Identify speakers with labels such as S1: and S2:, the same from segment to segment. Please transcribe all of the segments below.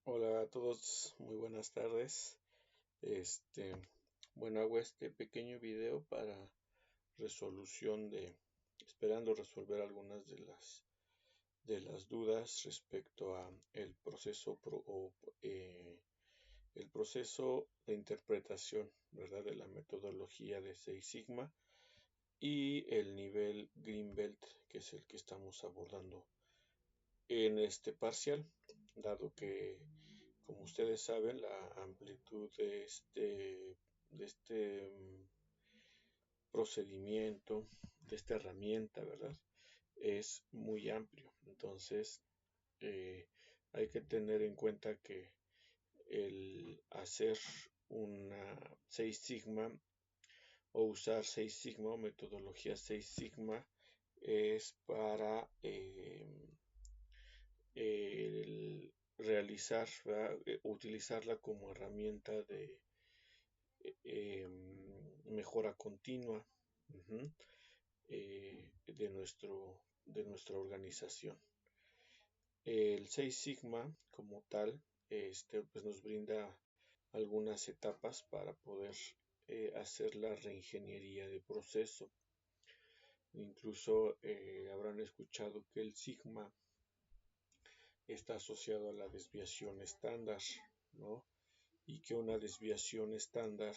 S1: Hola a todos, muy buenas tardes. Este, hago este pequeño video para resolución esperando resolver algunas de las dudas respecto a el proceso de interpretación, ¿verdad? De la metodología de Seis Sigma y el nivel Green Belt, que es el que estamos abordando en este parcial, dado que, como ustedes saben, la amplitud de este procedimiento, de esta herramienta, ¿verdad? Es muy amplio. Entonces, eh, hay que tener en cuenta que el hacer una 6 sigma o usar 6 sigma o metodología 6 sigma es para el realizar, ¿verdad? Utilizarla como herramienta de mejora continua, uh-huh, de nuestra organización. El 6 Sigma como tal pues nos brinda algunas etapas para poder hacer la reingeniería de proceso. Incluso habrán escuchado que el sigma está asociado a la desviación estándar, ¿no? Y que una desviación estándar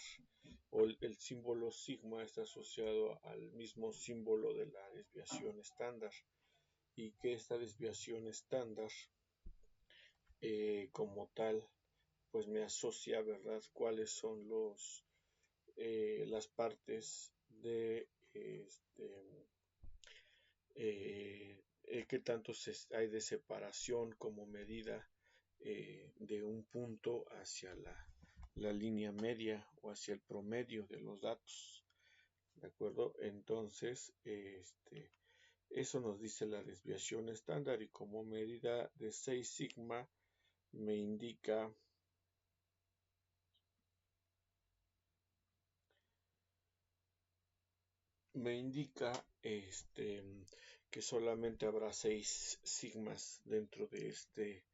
S1: o el símbolo sigma está asociado al mismo símbolo de la desviación estándar, y que esta desviación estándar como tal pues me asocia, ¿verdad?, cuáles son las partes de qué tanto hay de separación como medida de un punto hacia la línea media o hacia el promedio de los datos, ¿de acuerdo? Entonces, eso nos dice la desviación estándar, y como medida de 6 sigma me indica que solamente habrá 6 sigmas dentro de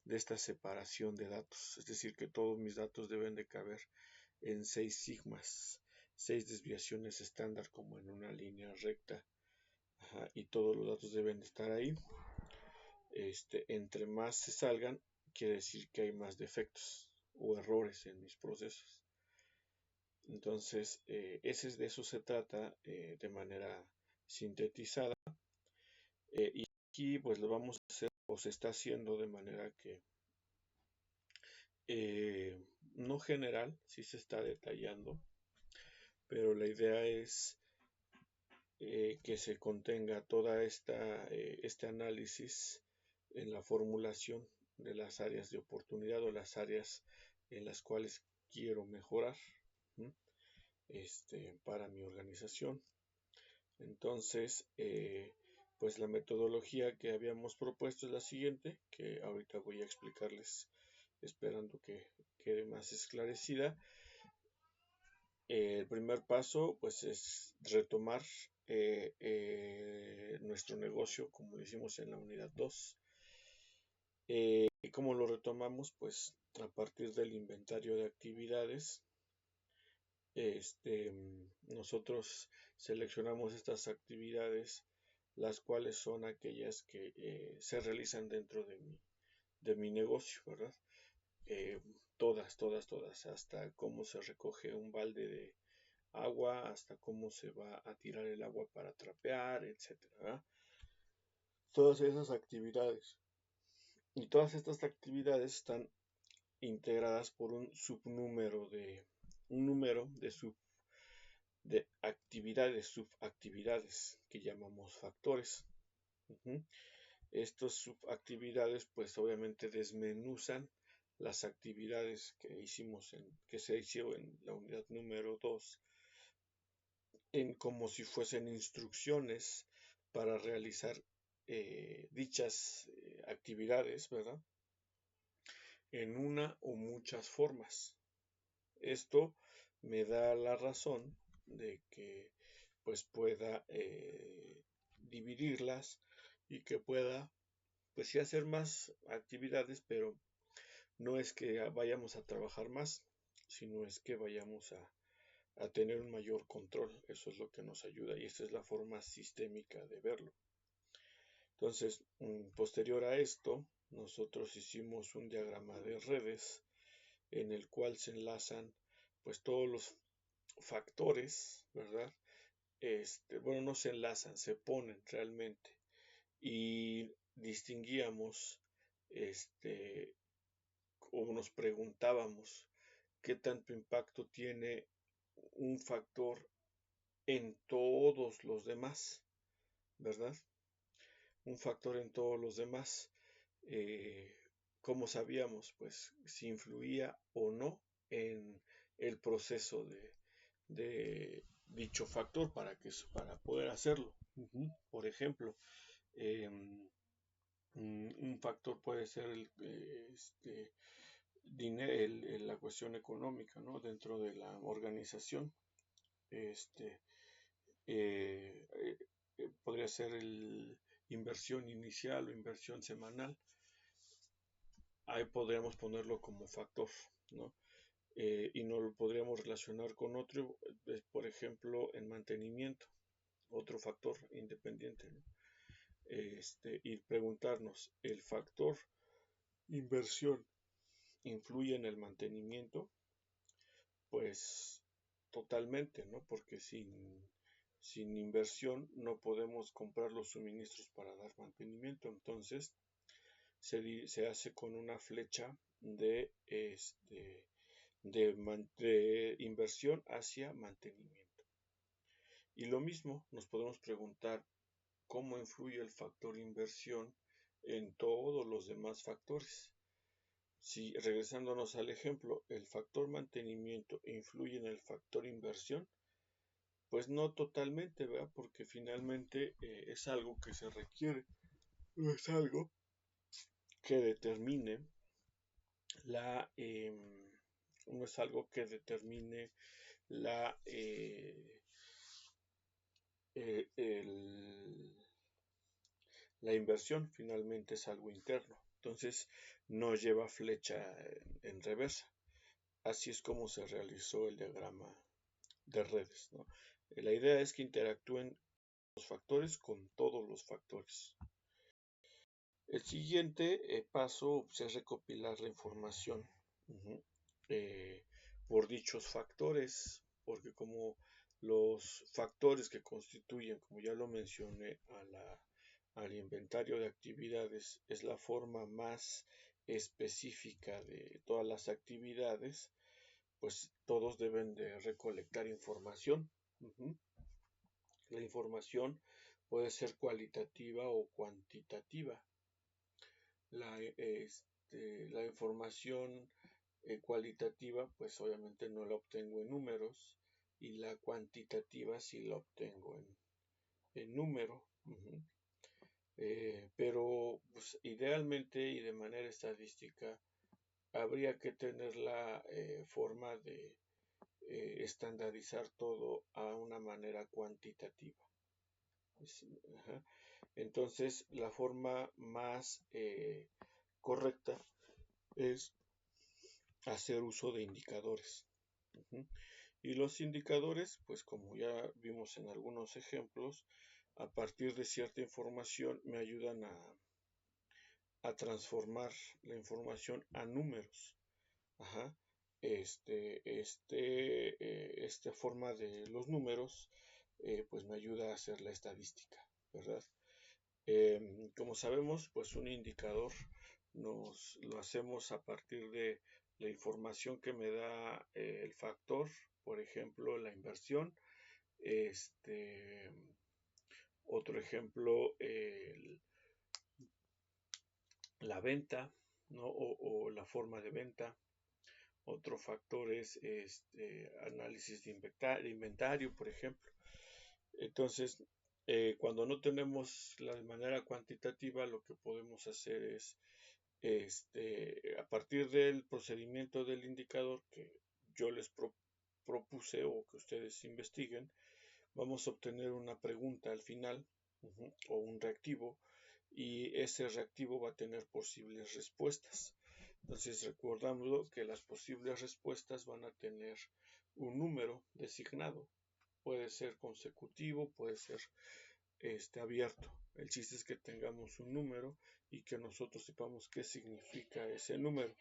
S1: esta separación de datos. Es decir, que todos mis datos deben de caber en 6 sigmas, 6 desviaciones estándar como en una línea recta. Ajá, y todos los datos deben de estar ahí. Entre más se salgan, quiere decir que hay más defectos o errores en mis procesos. Entonces, de eso se trata de manera sintetizada. Y aquí pues lo vamos a hacer, o se está haciendo de manera que no general, sí se está detallando, pero la idea es que se contenga toda este análisis en la formulación de las áreas de oportunidad o las áreas en las cuales quiero mejorar, ¿sí?, para mi organización. Entonces, pues la metodología que habíamos propuesto es la siguiente, que ahorita voy a explicarles, esperando que quede más esclarecida. El primer paso pues es retomar nuestro negocio como lo hicimos en la unidad 2. ¿Y cómo lo retomamos? Pues a partir del inventario de actividades. Nosotros seleccionamos estas actividades, las cuales son aquellas que se realizan dentro de mi negocio, ¿verdad? Todas, hasta cómo se recoge un balde de agua, hasta cómo se va a tirar el agua para trapear, etcétera. Todas esas actividades. Y todas estas actividades están integradas por un número de actividades, subactividades, que llamamos factores. Uh-huh. Estas subactividades pues obviamente desmenuzan las actividades que se hicieron en la unidad número 2 como si fuesen instrucciones para realizar dichas actividades, ¿verdad?, en una o muchas formas. Esto me da la razón de que pues pueda dividirlas, y que pueda pues sí hacer más actividades, pero no es que vayamos a trabajar más, sino es que vayamos a tener un mayor control. Eso es lo que nos ayuda y esta es la forma sistémica de verlo. Entonces, posterior a esto, nosotros hicimos un diagrama de redes en el cual se enlazan pues todos los factores, ¿verdad? Bueno, no se enlazan, se ponen realmente y distinguíamos, o nos preguntábamos qué tanto impacto tiene un factor en todos los demás, ¿verdad? Un factor en todos los demás. ¿Cómo sabíamos? Pues si influía o no en el proceso de dicho factor para poder hacerlo. Por ejemplo, un factor puede ser la cuestión económica, ¿no? Dentro de la organización. Este, Podría ser inversión inicial o inversión semanal. Ahí podríamos ponerlo como factor, ¿no? Y no lo podríamos relacionar con otro, por ejemplo, en mantenimiento, otro factor independiente, ¿no? Y preguntarnos, ¿el factor inversión influye en el mantenimiento? Pues totalmente, ¿no? Porque sin inversión no podemos comprar los suministros para dar mantenimiento. Entonces se hace con una flecha de inversión hacia mantenimiento. Y lo mismo nos podemos preguntar cómo influye el factor inversión en todos los demás factores. Si regresándonos al ejemplo, el factor mantenimiento influye en el factor inversión, pues no totalmente, ¿verdad? Porque finalmente es algo que se requiere, no es algo que determine no es algo que determine la, la inversión, finalmente es algo interno. Entonces no lleva flecha en reversa. Así es como se realizó el diagrama de redes, ¿no? La idea es que interactúen los factores con todos los factores. El siguiente paso es recopilar la información por dichos factores, porque como los factores que constituyen, como ya lo mencioné, al inventario de actividades es la forma más específica de todas las actividades, pues todos deben de recolectar información. La información puede ser cualitativa o cuantitativa. La información cualitativa, pues obviamente no la obtengo en números, y la cuantitativa sí la obtengo en número. Pero pues, idealmente y de manera estadística habría que tener la forma de estandarizar todo a una manera cuantitativa. Entonces, la forma más correcta es hacer uso de indicadores. Y los indicadores, pues como ya vimos en algunos ejemplos, a partir de cierta información me ayudan a transformar la información a números. Esta forma de los números pues me ayuda a hacer la estadística, ¿verdad? Como sabemos, pues un indicador lo hacemos a partir de la información que me da el factor, por ejemplo, la inversión. Otro ejemplo, la venta, ¿no? O la forma de venta. Otro factor es análisis de inventario, por ejemplo. Entonces, cuando no tenemos la de manera cuantitativa, lo que podemos hacer es, a partir del procedimiento del indicador que yo les propuse o que ustedes investiguen, vamos a obtener una pregunta al final o un reactivo, y ese reactivo va a tener posibles respuestas. Entonces recordando que las posibles respuestas van a tener un número designado. Puede ser consecutivo, puede ser abierto. El chiste es que tengamos un número y que nosotros sepamos qué significa ese número,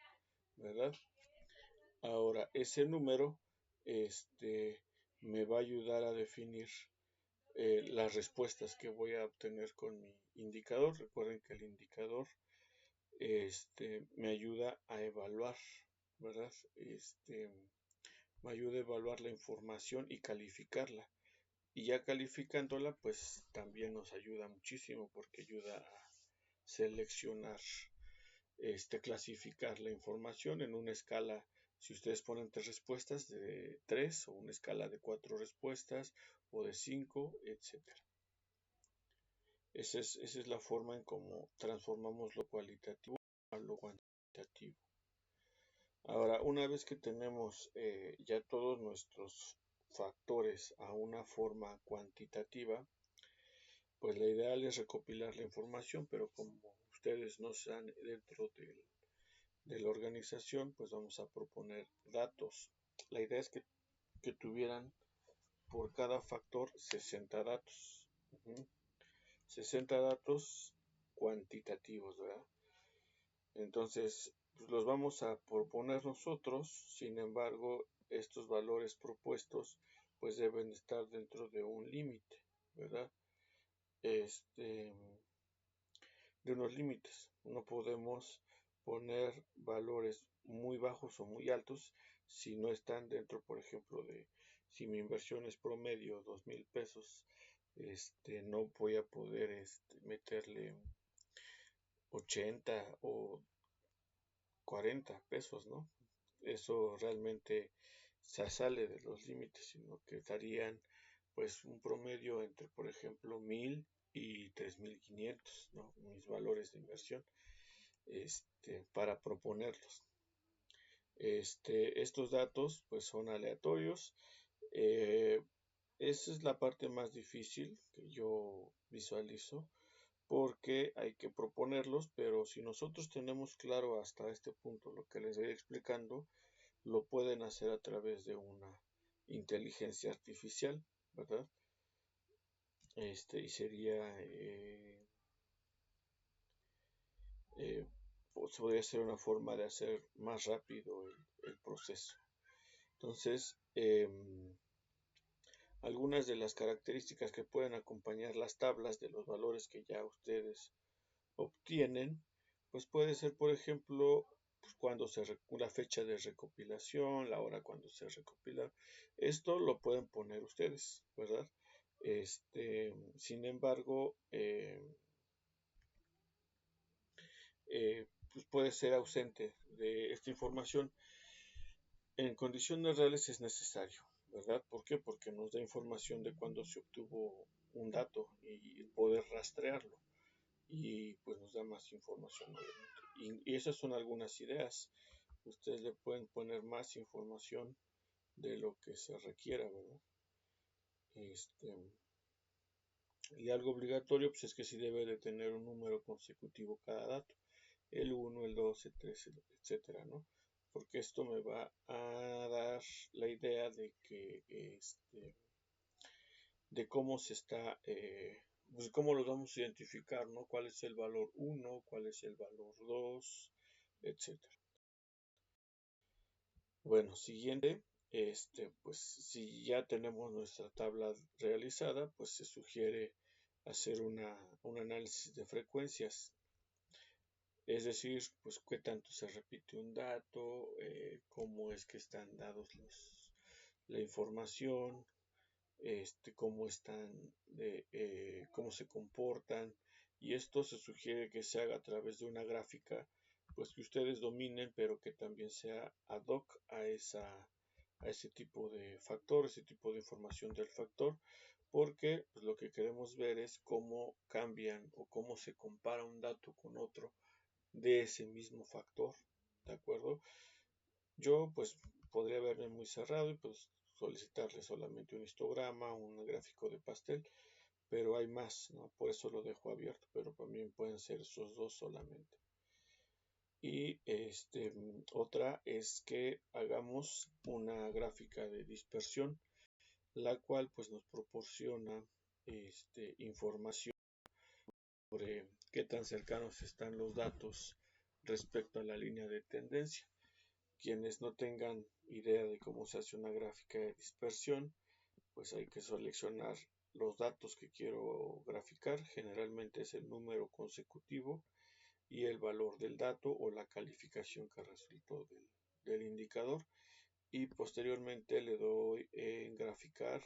S1: ¿verdad? Ahora, ese número me va a ayudar a definir las respuestas que voy a obtener con mi indicador. Recuerden que el indicador me ayuda a evaluar, ¿verdad? Me ayuda a evaluar la información y calificarla. Y ya calificándola, pues también nos ayuda muchísimo porque ayuda a seleccionar, clasificar la información en una escala. Si ustedes ponen 3 respuestas, de 3, o una escala de 4 respuestas, o de 5, etcétera. Esa es la forma en cómo transformamos lo cualitativo a lo cuantitativo. Ahora, una vez que tenemos ya todos nuestros factores a una forma cuantitativa, pues la ideal es recopilar la información, pero como ustedes no están dentro de la organización, pues vamos a proponer datos. La idea es que tuvieran por cada factor 60 datos. 60 datos cuantitativos, ¿verdad? Entonces, pues los vamos a proponer nosotros. Sin embargo, estos valores propuestos pues deben estar dentro de un límite, ¿verdad? De unos límites. No podemos poner valores muy bajos o muy altos si no están dentro, por ejemplo, de si mi inversión es promedio 2,000 pesos, no voy a poder meterle 80 o 40 pesos, ¿no? Eso realmente se sale de los límites, sino que darían pues un promedio entre, por ejemplo, 1,000 y 3,500, ¿no? Mis valores de inversión, para proponerlos. Estos datos pues son aleatorios. Esa es la parte más difícil que yo visualizo, porque hay que proponerlos, pero si nosotros tenemos claro hasta este punto lo que les voy explicando, lo pueden hacer a través de una inteligencia artificial, ¿verdad? Y sería, pues podría ser una forma de hacer más rápido el proceso. Entonces, algunas de las características que pueden acompañar las tablas de los valores que ya ustedes obtienen, pues puede ser, por ejemplo, pues cuando la fecha de recopilación, la hora cuando se recopila. Esto lo pueden poner ustedes, ¿verdad? Sin embargo, pues puede ser ausente de esta información. En condiciones reales es necesario, ¿verdad? ¿Por qué? Porque nos da información de cuando se obtuvo un dato y poder rastrearlo, y pues nos da más información, obviamente. Y esas son algunas ideas. Ustedes le pueden poner más información de lo que se requiera, ¿verdad? Y algo obligatorio pues es que sí debe de tener un número consecutivo cada dato, el 1, el 2, el 3, etcétera, ¿no? Porque esto me va a dar la idea de que de cómo se está, pues cómo los vamos a identificar, ¿no? ¿Cuál es el valor 1, cuál es el valor 2, etcétera? Bueno, siguiente, pues si ya tenemos nuestra tabla realizada, pues se sugiere hacer un análisis de frecuencias. Es decir, pues qué tanto se repite un dato, cómo es que están dados la información, cómo están, cómo se comportan, y esto se sugiere que se haga a través de una gráfica, pues que ustedes dominen, pero que también sea ad hoc a ese tipo de factor, ese tipo de información del factor, porque pues, lo que queremos ver es cómo cambian o cómo se compara un dato con otro de ese mismo factor, ¿de acuerdo? Yo pues podría verme muy cerrado y pues solicitarle solamente un histograma, un gráfico de pastel, pero hay más, ¿no? Por eso lo dejo abierto, pero también pueden ser esos dos solamente. Y otra es que hagamos una gráfica de dispersión, la cual pues nos proporciona información sobre qué tan cercanos están los datos respecto a la línea de tendencia. Quienes no tengan idea de cómo se hace una gráfica de dispersión, pues hay que seleccionar los datos que quiero graficar. Generalmente es el número consecutivo y el valor del dato o la calificación que resultó del indicador. Y posteriormente le doy en graficar.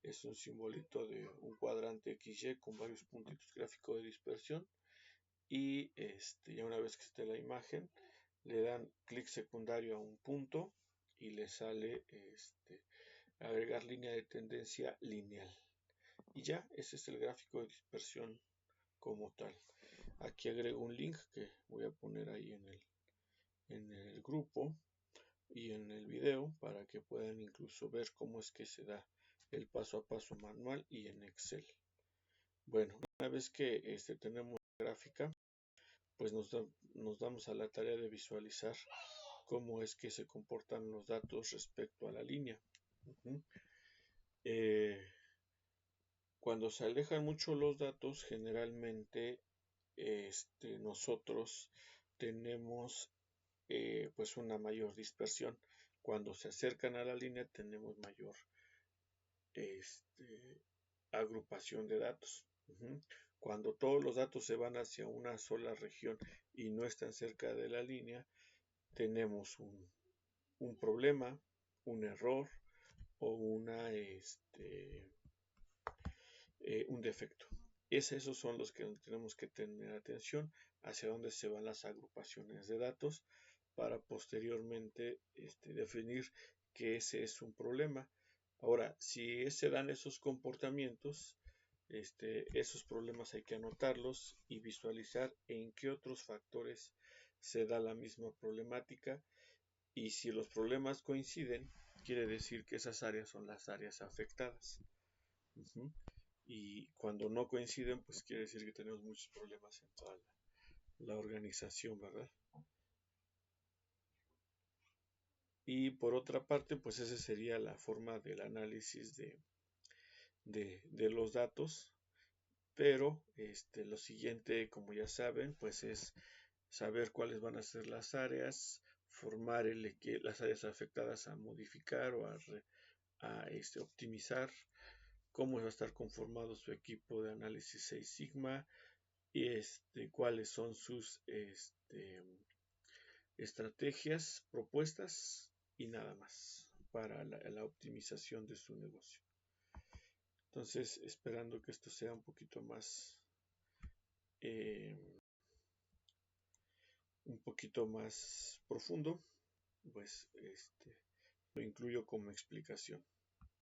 S1: Es un simbolito de un cuadrante XY con varios puntitos gráfico de dispersión. Y ya una vez que esté la imagen, le dan clic secundario a un punto y le sale agregar línea de tendencia lineal. Y ya, ese es el gráfico de dispersión como tal. Aquí agrego un link que voy a poner ahí en el grupo y en el video para que puedan incluso ver cómo es que se da el paso a paso manual y en Excel. Bueno, una vez que tenemos la gráfica, pues nos damos a la tarea de visualizar cómo es que se comportan los datos respecto a la línea. Cuando se alejan mucho los datos, generalmente nosotros tenemos pues una mayor dispersión. Cuando se acercan a la línea tenemos mayor agrupación de datos. Cuando todos los datos se van hacia una sola región y no están cerca de la línea, tenemos un problema, un error o un defecto. Esos son los que tenemos que tener atención, hacia dónde se van las agrupaciones de datos para posteriormente definir que ese es un problema. Ahora, si se dan esos comportamientos, esos problemas hay que anotarlos y visualizar en qué otros factores se da la misma problemática, y si los problemas coinciden, quiere decir que esas áreas son las áreas afectadas. Y cuando no coinciden, pues quiere decir que tenemos muchos problemas en toda la organización, ¿verdad? Y por otra parte, pues esa sería la forma del análisis de los datos. Pero lo siguiente, como ya saben, pues es saber cuáles van a ser las áreas, formar las áreas afectadas a modificar o a optimizar, cómo va a estar conformado su equipo de análisis 6 Sigma y cuáles son sus estrategias propuestas y nada más para la optimización de su negocio. Entonces, esperando que esto sea un poquito más profundo, pues lo incluyo como explicación.